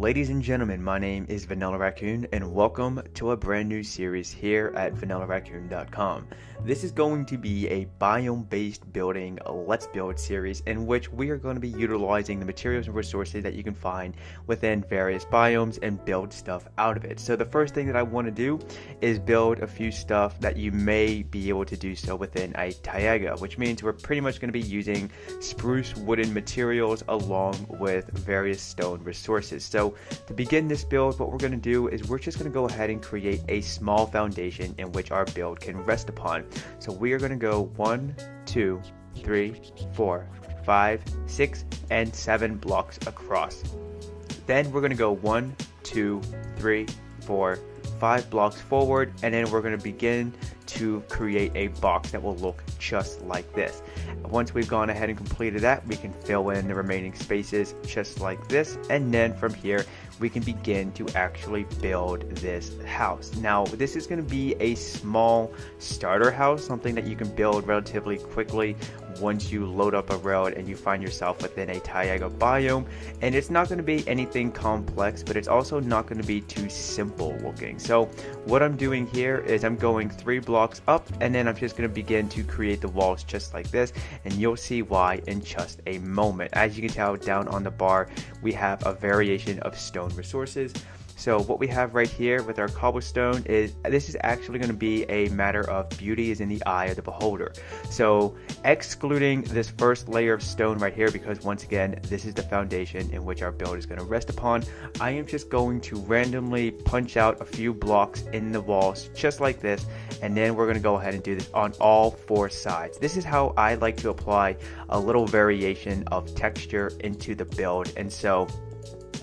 Ladies and gentlemen, my name is Vanillaraccoon and welcome to a brand new series here at Vanillaraccoon.com. This is going to be a biome-based building Let's Build series in which we are going to be utilizing the materials and resources that you can find within various biomes and build stuff out of it. So the first thing that I want to do is build a few stuff that you may be able to do so within a Taiga, which means we're pretty much going to be using spruce wooden materials along with various stone resources. So to begin this build, what we're going to do is we're just going to go ahead and create a small foundation in which our build can rest upon. So we are going to go 1, 2, 3, 4, 5, 6, and 7 blocks across. Then we're going to go 1, 2, 3, 4, 5 blocks forward, and then we're going to begin to create a box that will look just like this. Once we've gone ahead and completed that, we can fill in the remaining spaces just like this, and then from here we can begin to actually build this house. Now this is going to be a small starter house, something that you can build relatively quickly once you load up a road and you find yourself within a Taiga biome, and it's not going to be anything complex, but it's also not going to be too simple looking. So what I'm doing here is I'm going 3 blocks up, and then I'm just going to begin to create the walls just like this, and you'll see why in just a moment. As you can tell down on the bar, we have a variation of stone resources. So what we have right here with our cobblestone is, this is actually going to be a matter of beauty is in the eye of the beholder. So excluding this first layer of stone right here, because once again this is the foundation in which our build is going to rest upon, I am just going to randomly punch out a few blocks in the walls just like this, and then we're going to go ahead and do this on all 4 sides. This is how I like to apply a little variation of texture into the build. And so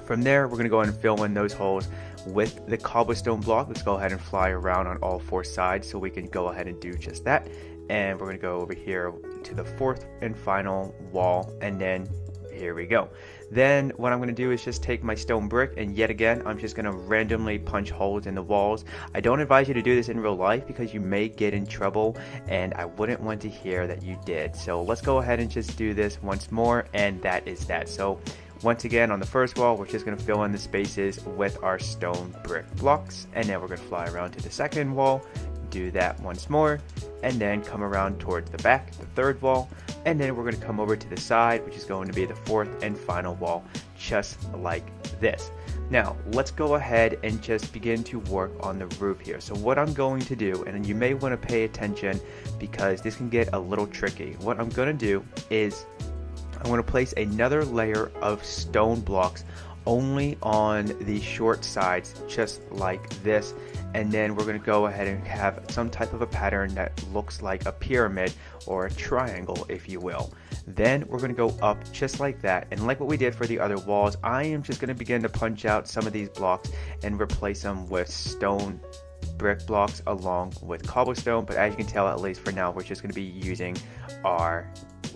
from there, we're going to go ahead and fill in those holes with the cobblestone block. Let's go ahead and fly around on all 4 sides so we can go ahead and do just that. And we're going to go over here to the 4th and final wall, and then here we go. Then what I'm going to do is just take my stone brick, and yet again I'm just going to randomly punch holes in the walls. I don't advise you to do this in real life because you may get in trouble, and I wouldn't want to hear that you did. So let's go ahead and just do this once more, and that is that. So once again, on the first wall, we're just going to fill in the spaces with our stone brick blocks, and then we're going to fly around to the second wall, do that once more, and then come around towards the back, the third wall, and then we're going to come over to the side, which is going to be the 4th and final wall, just like this. Now let's go ahead and just begin to work on the roof here. So what I'm going to do, and you may want to pay attention because this can get a little tricky, what I'm going to do is I'm going to place another layer of stone blocks only on the short sides just like this, and then we're going to go ahead and have some type of a pattern that looks like a pyramid or a triangle, if you will. Then we're going to go up just like that, and like what we did for the other walls, I am just going to begin to punch out some of these blocks and replace them with stone brick blocks along with cobblestone. But as you can tell, at least for now, we're just going to be using our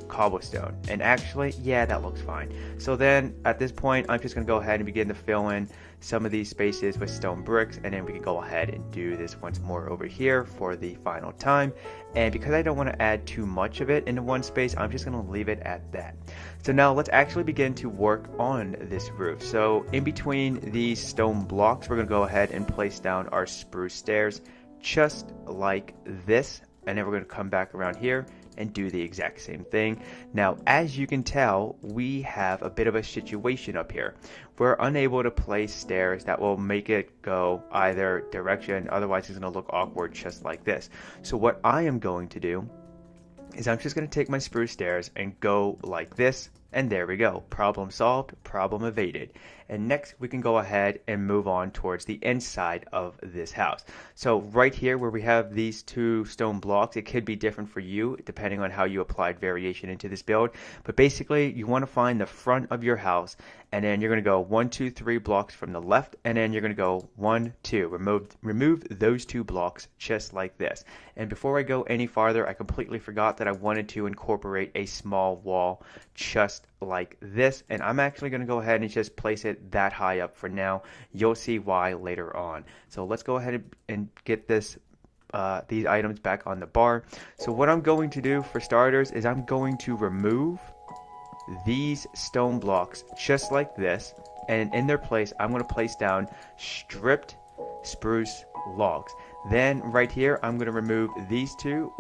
cobblestone, and actually, yeah, that looks fine. So then at this point, I'm just going to go ahead and begin to fill in some of these spaces with stone bricks, and then we can go ahead and do this once more over here for the final time. And because I don't want to add too much of it into one space, I'm just going to leave it at that. So now let's actually begin to work on this roof. So in between these stone blocks, we're going to go ahead and place down our spruce stairs just like this, and then we're going to come back around here and do the exact same thing. Now, as you can tell, we have a bit of a situation up here. We're unable to place stairs that will make it go either direction, otherwise it's going to look awkward just like this. So what I am going to do is I'm just going to take my spruce stairs and go like this, and there we go. Problem solved, problem evaded. And next we can go ahead and move on towards the inside of this house. So right here where we have these 2 stone blocks, it could be different for you depending on how you applied variation into this build. But basically you want to find the front of your house, and then you're going to go 1, 2, 3 blocks from the left, and then you're going to go 1, 2. Remove those 2 blocks just like this. And before I go any farther, I completely forgot that I wanted to incorporate a small wall just like this, and I'm actually going to go ahead and just place it that high up for now. You'll see why later on. So let's go ahead and get this these items back on the bar. So what I'm going to do for starters is I'm going to remove these stone blocks just like this, and in their place I'm going to place down stripped spruce logs. Then right here I'm going to remove these two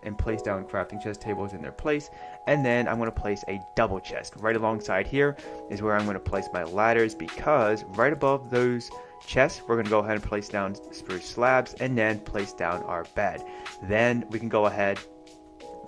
and place down crafting chest tables in their place, and then I'm going to place a double chest. Right alongside here is where I'm going to place my ladders, because right above those chests we're going to go ahead and place down spruce slabs and then place down our bed. Then we can go ahead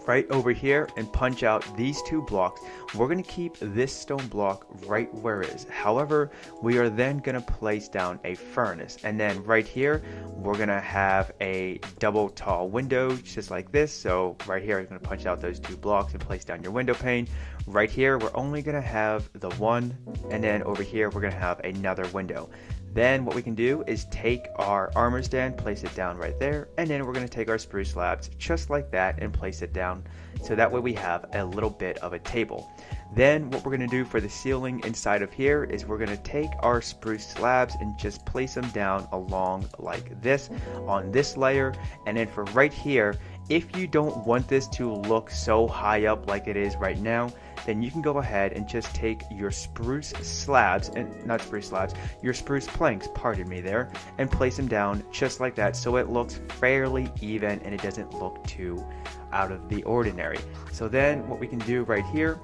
right over here and punch out these two blocks. We're going to keep this stone block right where it is. However, we are then going to place down a furnace, and then right here we're going to have a double tall window just like this. So right here you're going to punch out those two blocks and place down your window pane. Right here we're only going to have the one, and then over here we're going to have another window. Then what we can do is take our armor stand, place it down right there, and then we're going to take our spruce slabs just like that and place it down, so that way we have a little bit of a table. Then what we're going to do for the ceiling inside of here is we're going to take our spruce slabs and just place them down along like this on this layer. And then for right here, if you don't want this to look so high up like it is right now, then you can go ahead and just take your spruce slabs, and not spruce slabs, your spruce planks, pardon me there, and place them down just like that, so it looks fairly even and it doesn't look too out of the ordinary. So then what we can do right here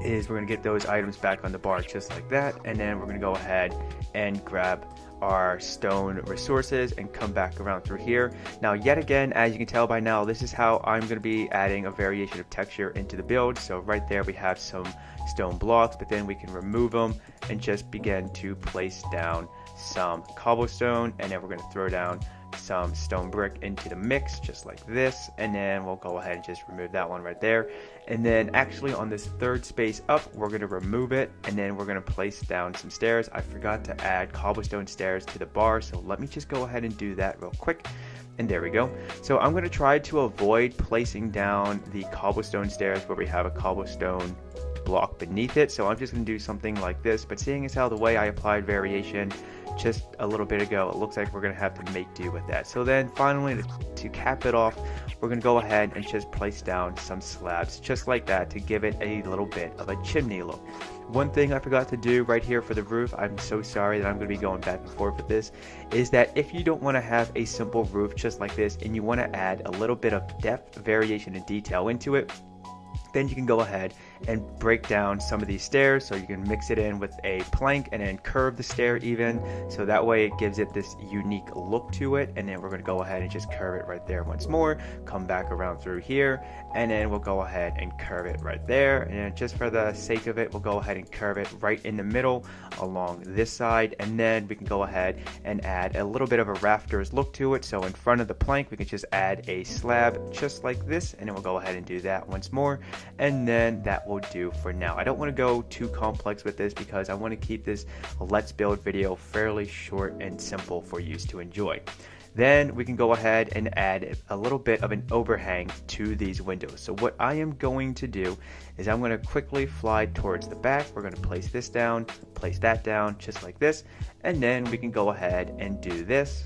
is we're going to get those items back on the bar just like that, and then we're going to go ahead and grab our stone resources and come back around through here. Now yet again, as you can tell by now, this is how I'm going to be adding a variation of texture into the build. So right there we have some stone blocks, but then we can remove them and just begin to place down some cobblestone, and then we're going to throw down some stone brick into the mix just like this, and then we'll go ahead and just remove that one right there. And then actually on this third space up, we're going to remove it, and then we're going to place down some stairs. I forgot to add cobblestone stairs to the bar, so let me just go ahead and do that real quick. And there we go. So I'm going to try to avoid placing down the cobblestone stairs where we have a cobblestone block beneath it, so I'm just going to do something like this. But seeing as how the way I applied variation just a little bit ago, it looks like we're going to have to make do with that. So then finally, to cap it off, we're going to go ahead and just place down some slabs just like that to give it a little bit of a chimney look. One thing I forgot to do right here for the roof, I'm so sorry that I'm going to be going back and forth with this, is that if you don't want to have a simple roof just like this and you want to add a little bit of depth, variation, and detail into it, then you can go ahead and break down some of these stairs, so you can mix it in with a plank and then curve the stair even, so that way it gives it this unique look to it. And then we're going to go ahead and just curve it right there once more, come back around through here, and then we'll go ahead and curve it right there. And then just for the sake of it, we'll go ahead and curve it right in the middle along this side, and then we can go ahead and add a little bit of a rafters look to it. So in front of the plank we can just add a slab just like this, and then we'll go ahead and do that once more, and then that will do for now. I don't want to go too complex with this because I want to keep this let's build video fairly short and simple for you to enjoy. Then we can go ahead and add a little bit of an overhang to these windows. So what I am going to do is I'm going to quickly fly towards the back. We're going to place this down, place that down just like this, and then we can go ahead and do this.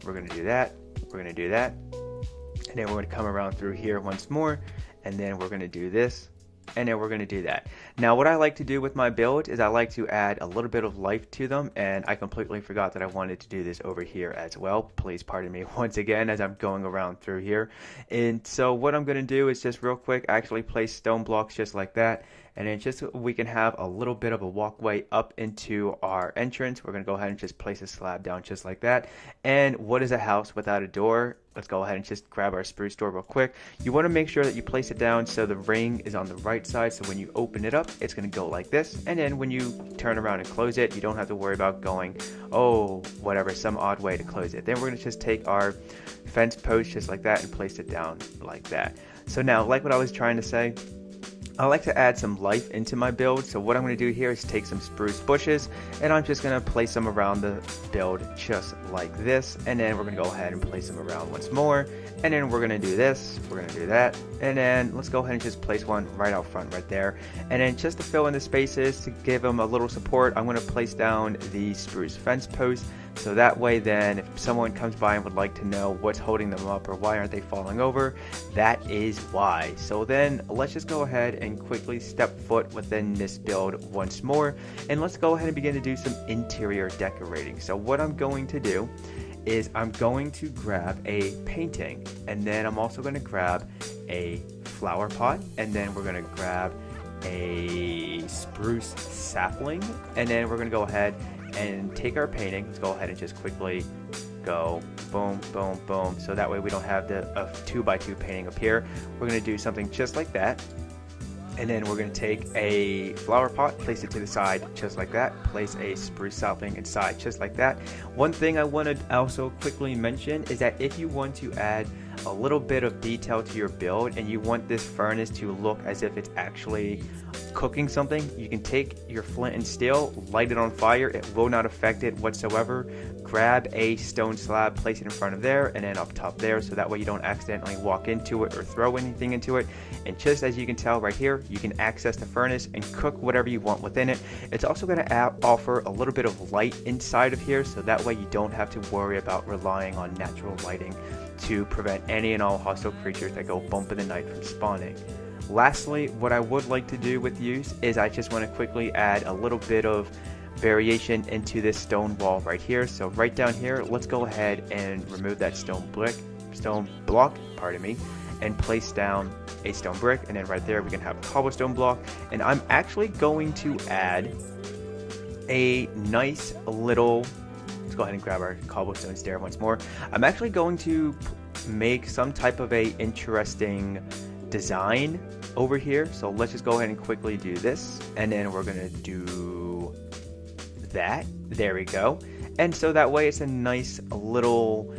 We're going to do that, we're going to do that, and then we're going to come around through here once more, and then we're going to do this, and then we're going to do that. Now what I like to do with my build is I like to add a little bit of life to them, and I completely forgot that I wanted to do this over here as well. Please pardon me once again as I'm going around through here. And so what I'm going to do is just real quick actually place stone blocks just like that, and then just so we can have a little bit of a walkway up into our entrance, we're going to go ahead and just place a slab down just like that. And what is a house without a door? Let's go ahead and just grab our spruce door real quick. You want to make sure that you place it down so the ring is on the right side, so when you open it up it's going to go like this, and then when you turn around and close it, you don't have to worry about going, oh, whatever, some odd way to close it. Then we're going to just take our fence post just like that and place it down like that. So now, like what I was trying to say, I like to add some life into my build, so what I'm going to do here is take some spruce bushes and I'm just going to place them around the build just like this, and then we're going to go ahead and place them around once more, and then we're going to do this, we're going to do that, and then let's go ahead and just place one right out front right there. And then just to fill in the spaces, to give them a little support, I'm going to place down the spruce fence posts So that way then, if someone comes by and would like to know what's holding them up or why aren't they falling over, that is why. So then let's just go ahead and quickly step foot within this build once more, and let's go ahead and begin to do some interior decorating. So what I'm going to do is I'm going to grab a painting, and then I'm also going to grab a flower pot, and then we're going to grab a spruce sapling, and then we're going to go ahead and take our painting. Let's go ahead and just quickly go boom, boom, boom, so that way we don't have the 2x2 painting up here. We're going to do something just like that, and then we're going to take a flower pot, place it to the side just like that, place a spruce sapling inside just like that. One thing I want to also quickly mention is that if you want to add a little bit of detail to your build and you want this furnace to look as if it's actually cooking something, you can take your flint and steel, light it on fire. It will not affect it whatsoever. Grab a stone slab, place it in front of there and then up top there, so that way you don't accidentally walk into it or throw anything into it. And just as you can tell right here, you can access the furnace and cook whatever you want within it. It's also going to offer a little bit of light inside of here, so that way you don't have to worry about relying on natural lighting to prevent any and all hostile creatures that go bump in the night from spawning. Lastly, what I would like to do with use is I just want to quickly add a little bit of variation into this stone wall right here. So right down here, let's go ahead and remove that stone block, pardon me, and place down a stone brick, and then right there we can have a cobblestone block. And I'm actually going to add a nice little, let's go ahead and grab our cobblestone stair once more. I'm actually going to make some type of a interesting design over here. So let's just go ahead and quickly do this, and then we're gonna do that. There we go. And so that way it's a nice little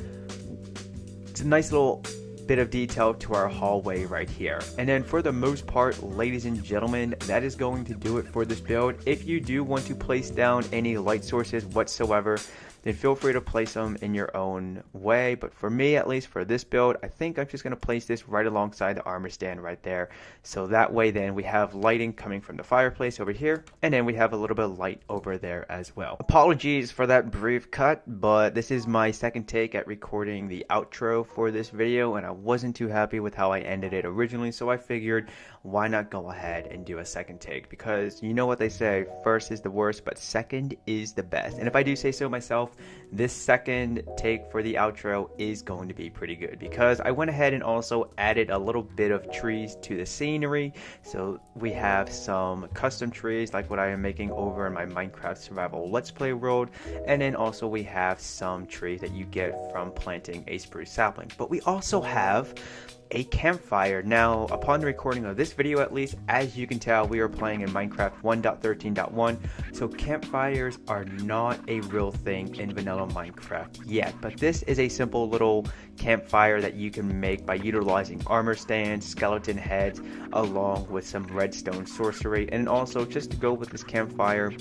bit of detail to our hallway right here. And then for the most part, ladies and gentlemen, that is going to do it for this build. If you do want to place down any light sources whatsoever, then feel free to place them in your own way. But for me, at least for this build, I think I'm just going to place this right alongside the armor stand right there. So that way then we have lighting coming from the fireplace over here, and then we have a little bit of light over there as well. Apologies for that brief cut, but this is my second take at recording the outro for this video, and I wasn't too happy with how I ended it originally, so I figured why not go ahead and do a second take, because you know what they say, first is the worst, but second is the best. And if I do say so myself, this second take for the outro is going to be pretty good, because I went ahead and also added a little bit of trees to the scenery. So we have some custom trees like what I am making over in my Minecraft survival let's play world, and then also we have some trees that you get from planting a spruce sapling. But we also have a campfire. Now, upon the recording of this video, at least, as you can tell, we are playing in Minecraft 1.13.1, so campfires are not a real thing in vanilla Minecraft yet, but this is a simple little campfire that you can make by utilizing armor stands, skeleton heads, along with some redstone sorcery. And also, just to go with this campfire,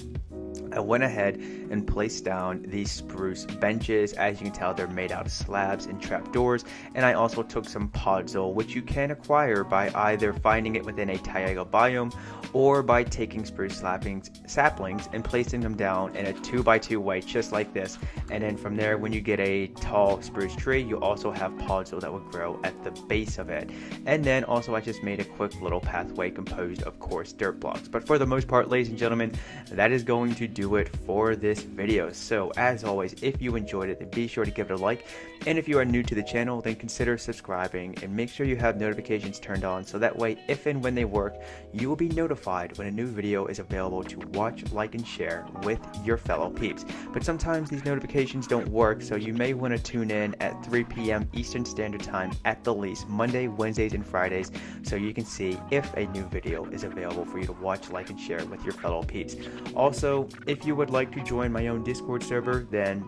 I went ahead and placed down these spruce benches. As you can tell, they're made out of slabs and trapdoors. And I also took some podzol, which you can acquire by either finding it within a Taiga biome or by taking spruce saplings and placing them down in a 2x2 way, just like this. And then from there, when you get a tall spruce tree, you also have podzol that will grow at the base of it. And then also I just made a quick little pathway composed of coarse dirt blocks. But for the most part, ladies and gentlemen, that is going to do it for this video. So as always, if you enjoyed it, then be sure to give it a like, and if you are new to the channel, then consider subscribing and make sure you have notifications turned on, so that way if and when they work, you will be notified when a new video is available to watch, like, and share with your fellow peeps. But sometimes these notifications don't work, so you may want to tune in at 3 p.m. Eastern Standard Time at the least, Monday, Wednesdays, and Fridays, so you can see if a new video is available for you to watch, like, and share with your fellow peeps. Also, if you would like to join my own Discord server, then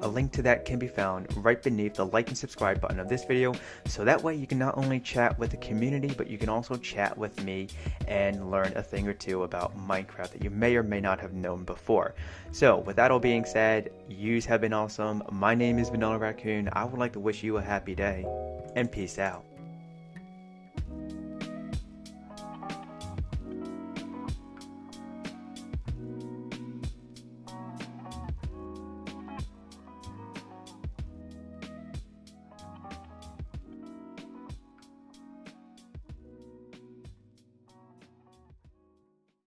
a link to that can be found right beneath the like and subscribe button of this video, so that way you can not only chat with the community, but you can also chat with me and learn a thing or two about Minecraft that you may or may not have known before. So with that all being said, yous have been awesome. My name is Vanillaraccoon. I would like to wish you a happy day, and peace out.